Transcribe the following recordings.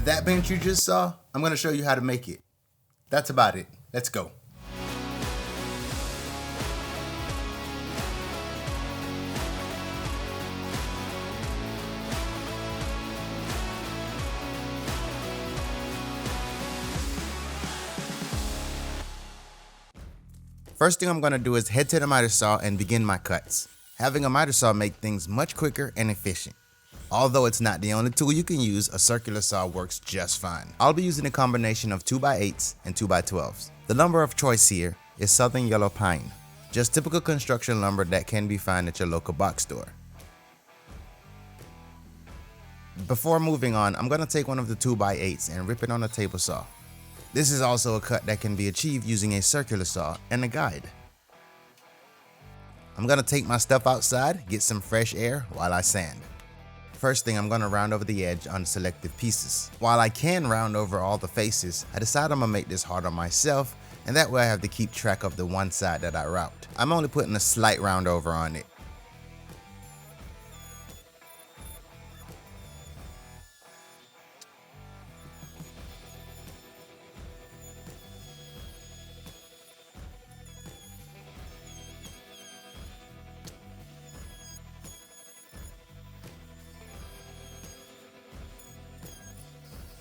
That bench you just saw, I'm going to show you how to make it. That's about it. Let's go. First thing I'm going to do is head to the miter saw and begin my cuts. Having a miter saw make things much quicker and efficient. Although it's not the only tool you can use, a circular saw works just fine. I'll be using a combination of 2x8s and 2x12s. The lumber of choice here is southern yellow pine, just typical construction lumber that can be found at your local box store. Before moving on, I'm going to take one of the 2x8s and rip it on a table saw. This is also a cut that can be achieved using a circular saw and a guide. I'm going to take my stuff outside, get some fresh air while I sand. First thing, I'm going to round over the edge on selective pieces. While I can round over all the faces, I decide I'm going to make this hard on myself, and that way I have to keep track of the one side that I route. I'm only putting a slight round over on it.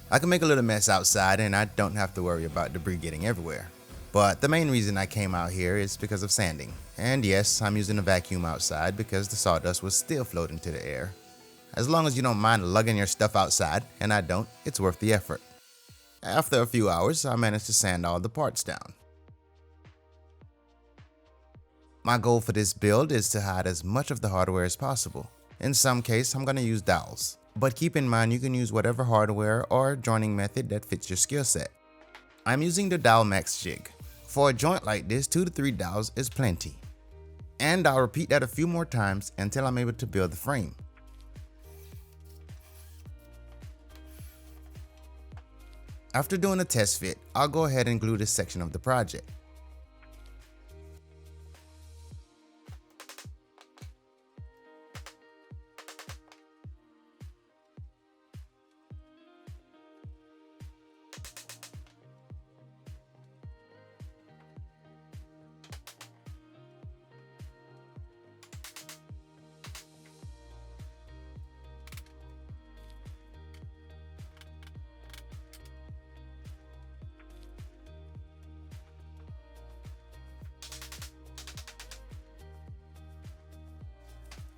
I can make a little mess outside and I don't have to worry about debris getting everywhere. But the main reason I came out here is because of sanding. And yes, I'm using a vacuum outside because the sawdust was still floating to the air. As long as you don't mind lugging your stuff outside, and I don't, it's worth the effort. After a few hours, I managed to sand all the parts down. My goal for this build is to hide as much of the hardware as possible. In some case, I'm going to use dowels. But keep in mind you can use whatever hardware or joining method that fits your skill set. I'm using the dowel max jig. For a joint like this, 2 to 3 dowels is plenty. And I'll repeat that a few more times until I'm able to build the frame. After doing a test fit, I'll go ahead and glue this section of the project.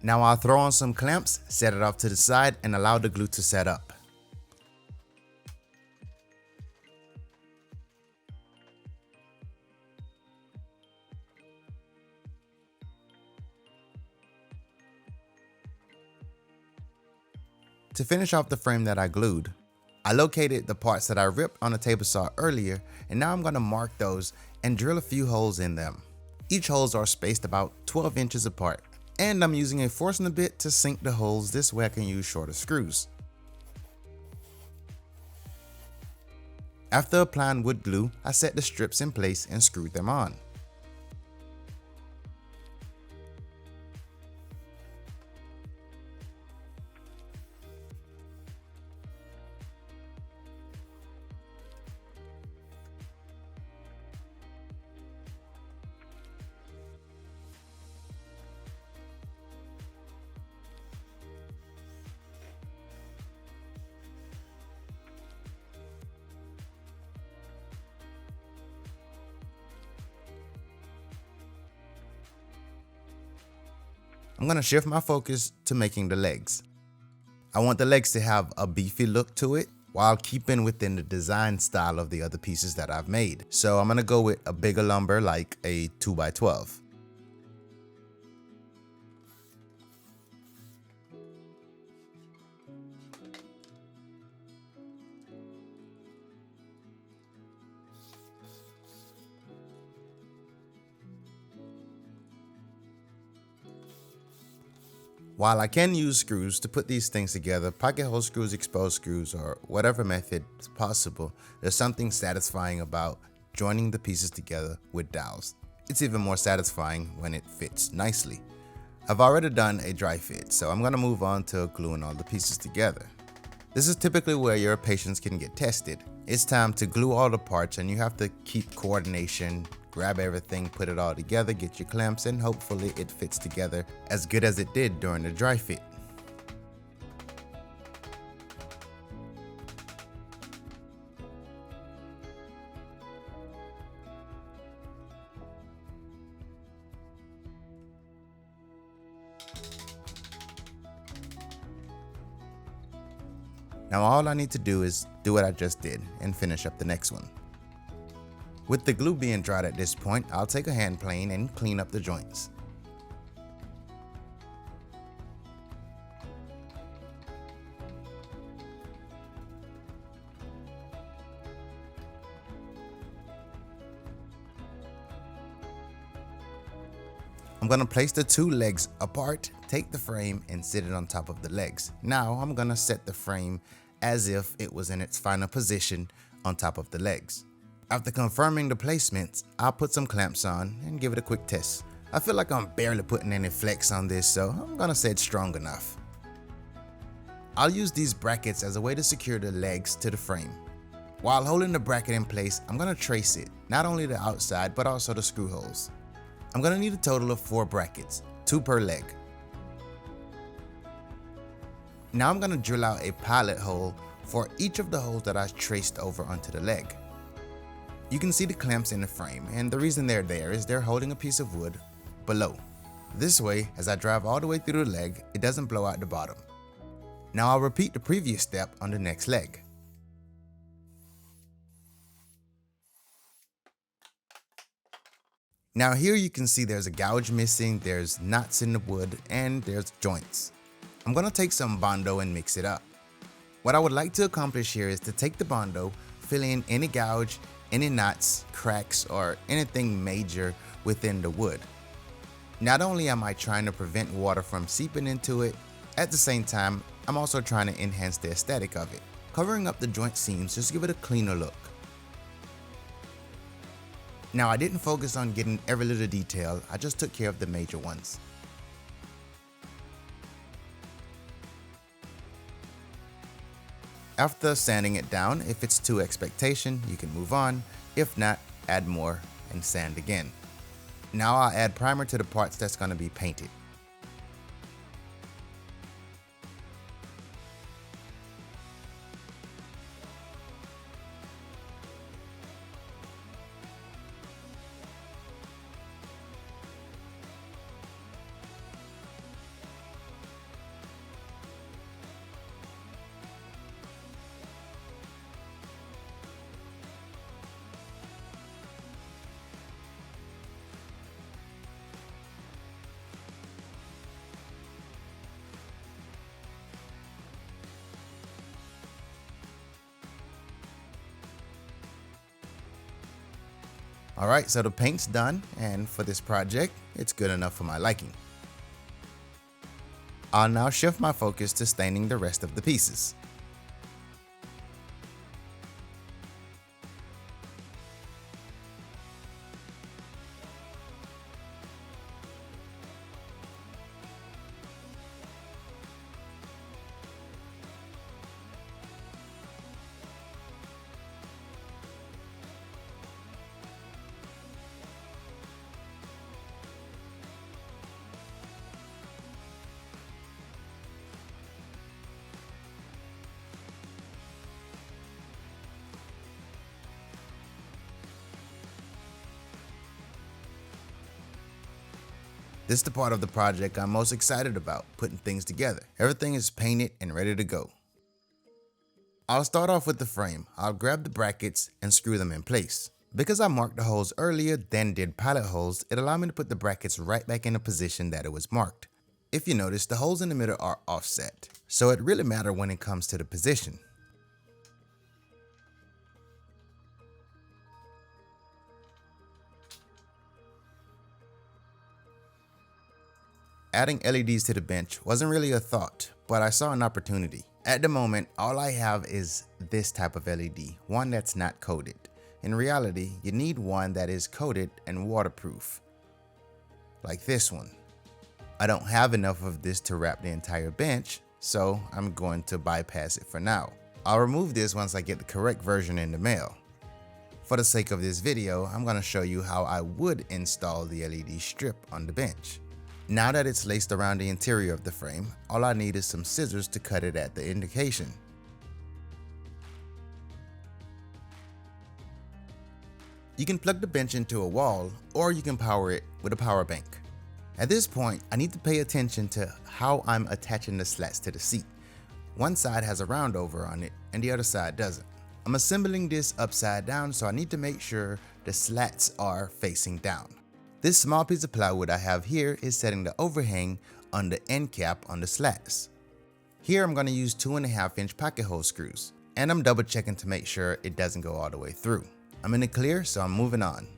Now I'll throw on some clamps, set it off to the side, and allow the glue to set up. To finish off the frame that I glued, I located the parts that I ripped on the table saw earlier, and now I'm going to mark those and drill a few holes in them. Each holes are spaced about 12 inches apart. And I'm using a forcing bit to sink the holes, this way I can use shorter screws. After applying wood glue, I set the strips in place and screwed them on. I'm going to shift my focus to making the legs. I want the legs to have a beefy look to it while keeping within the design style of the other pieces that I've made. So I'm going to go with a bigger lumber like a 2x12. While I can use screws to put these things together, pocket hole screws, exposed screws, or whatever method is possible, there's something satisfying about joining the pieces together with dowels. It's even more satisfying when it fits nicely. I've already done a dry fit, so I'm going to move on to gluing all the pieces together. This is typically where your patience can get tested. It's time to glue all the parts and you have to keep coordination, grab everything, put it all together, get your clamps, and hopefully it fits together as good as it did during the dry fit. Now all I need to do is do what I just did and finish up the next one. With the glue being dried at this point, I'll take a hand plane and clean up the joints. I'm going to place the two legs apart, take the frame and sit it on top of the legs. Now I'm going to set the frame as if it was in its final position on top of the legs. After confirming the placements, I'll put some clamps on and give it a quick test. I feel like I'm barely putting any flex on this, so I'm going to say it's strong enough. I'll use these brackets as a way to secure the legs to the frame. While holding the bracket in place, I'm going to trace it, not only the outside but also the screw holes. I'm going to need a total of 4 brackets, 2 per leg. Now I'm going to drill out a pilot hole for each of the holes that I traced over onto the leg. You can see the clamps in the frame, and the reason they're there is they're holding a piece of wood below. This way, as I drive all the way through the leg, it doesn't blow out the bottom. Now I'll repeat the previous step on the next leg. Now here you can see there's a gouge missing, there's knots in the wood, and there's joints. I'm going to take some Bondo and mix it up. What I would like to accomplish here is to take the Bondo, fill in any gouge, any knots, cracks, or anything major within the wood. Not only am I trying to prevent water from seeping into it, at the same time, I'm also trying to enhance the aesthetic of it. Covering up the joint seams just give it a cleaner look. Now I didn't focus on getting every little detail, I just took care of the major ones. After sanding it down, if it's to expectation, you can move on. If not, add more and sand again. Now I'll add primer to the parts that's going to be painted. Alright, so the paint's done, and for this project, it's good enough for my liking. I'll now shift my focus to staining the rest of the pieces. This is the part of the project I'm most excited about, putting things together. Everything is painted and ready to go. I'll start off with the frame. I'll grab the brackets and screw them in place. Because I marked the holes earlier than did pilot holes, it allowed me to put the brackets right back in the position that it was marked. If you notice, the holes in the middle are offset, so it really matters when it comes to the position. Adding LEDs to the bench wasn't really a thought, but I saw an opportunity. At the moment, all I have is this type of LED, one that's not coated. In reality, you need one that is coated and waterproof, like this one. I don't have enough of this to wrap the entire bench, so I'm going to bypass it for now. I'll remove this once I get the correct version in the mail. For the sake of this video, I'm going to show you how I would install the LED strip on the bench. Now that it's laced around the interior of the frame, all I need is some scissors to cut it at the indication. You can plug the bench into a wall, or you can power it with a power bank. At this point, I need to pay attention to how I'm attaching the slats to the seat. One side has a round over on it, and the other side doesn't. I'm assembling this upside down, so I need to make sure the slats are facing down. This small piece of plywood I have here is setting the overhang on the end cap on the slats. Here I'm going to use 2.5-inch pocket hole screws, and I'm double checking to make sure it doesn't go all the way through. I'm in the clear, so I'm moving on.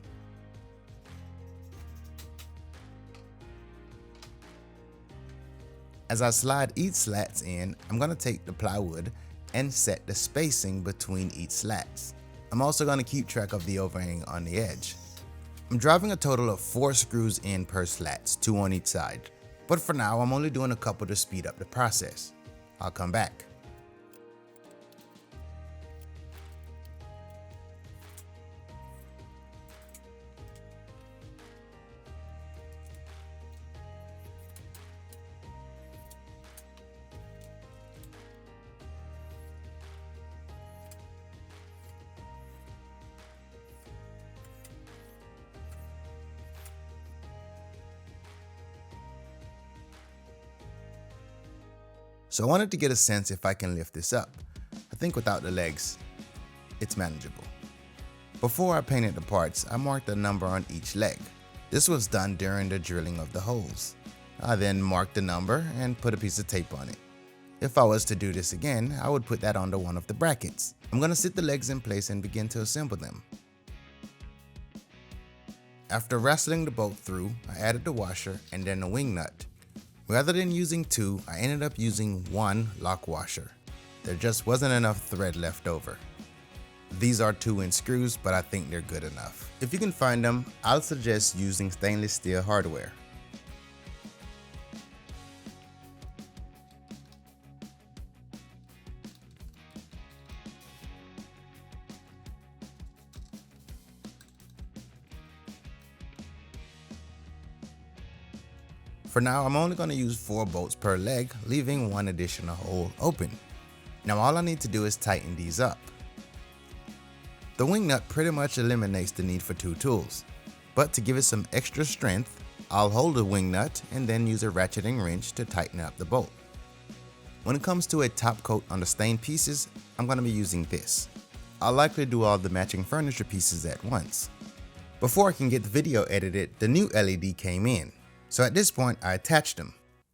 As I slide each slats in, I'm going to take the plywood and set the spacing between each slats. I'm also going to keep track of the overhang on the edge. I'm driving a total of 4 screws in per slats, 2 on each side. But for now, I'm only doing a couple to speed up the process. I'll come back. So I wanted to get a sense if I can lift this up. I think without the legs, it's manageable. Before I painted the parts, I marked a number on each leg. This was done during the drilling of the holes. I then marked the number and put a piece of tape on it. If I was to do this again, I would put that under one of the brackets. I'm going to sit the legs in place and begin to assemble them. After wrestling the bolt through, I added the washer and then the wing nut. Rather than using 2, I ended up using 1 lock washer. There just wasn't enough thread left over. These are 2-inch screws, but I think they're good enough. If you can find them, I'll suggest using stainless steel hardware. For now, I'm only going to use 4 bolts per leg, leaving 1 additional hole open. Now all I need to do is tighten these up. The wing nut pretty much eliminates the need for 2 tools, but to give it some extra strength, I'll hold the wing nut and then use a ratcheting wrench to tighten up the bolt. When it comes to a top coat on the stained pieces, I'm going to be using this. I'll likely do all the matching furniture pieces at once. Before I can get the video edited, the new LED came in. So at this point, I attached them.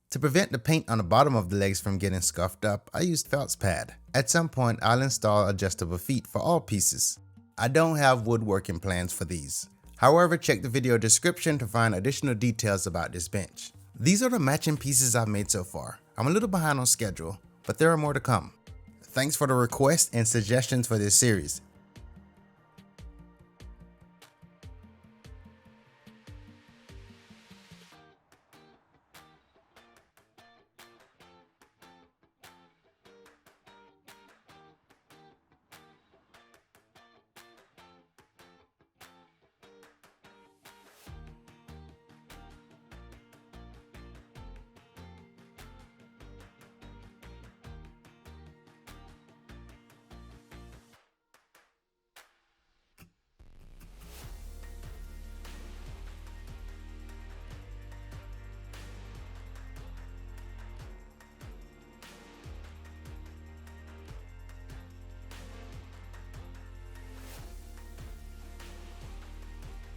To prevent the paint on the bottom of the legs from getting scuffed up, I used felt pad. At some point, I'll install adjustable feet for all pieces. I don't have woodworking plans for these. However, check the video description to find additional details about this bench. These are the matching pieces I've made so far. I'm a little behind on schedule, but there are more to come. Thanks for the requests and suggestions for this series.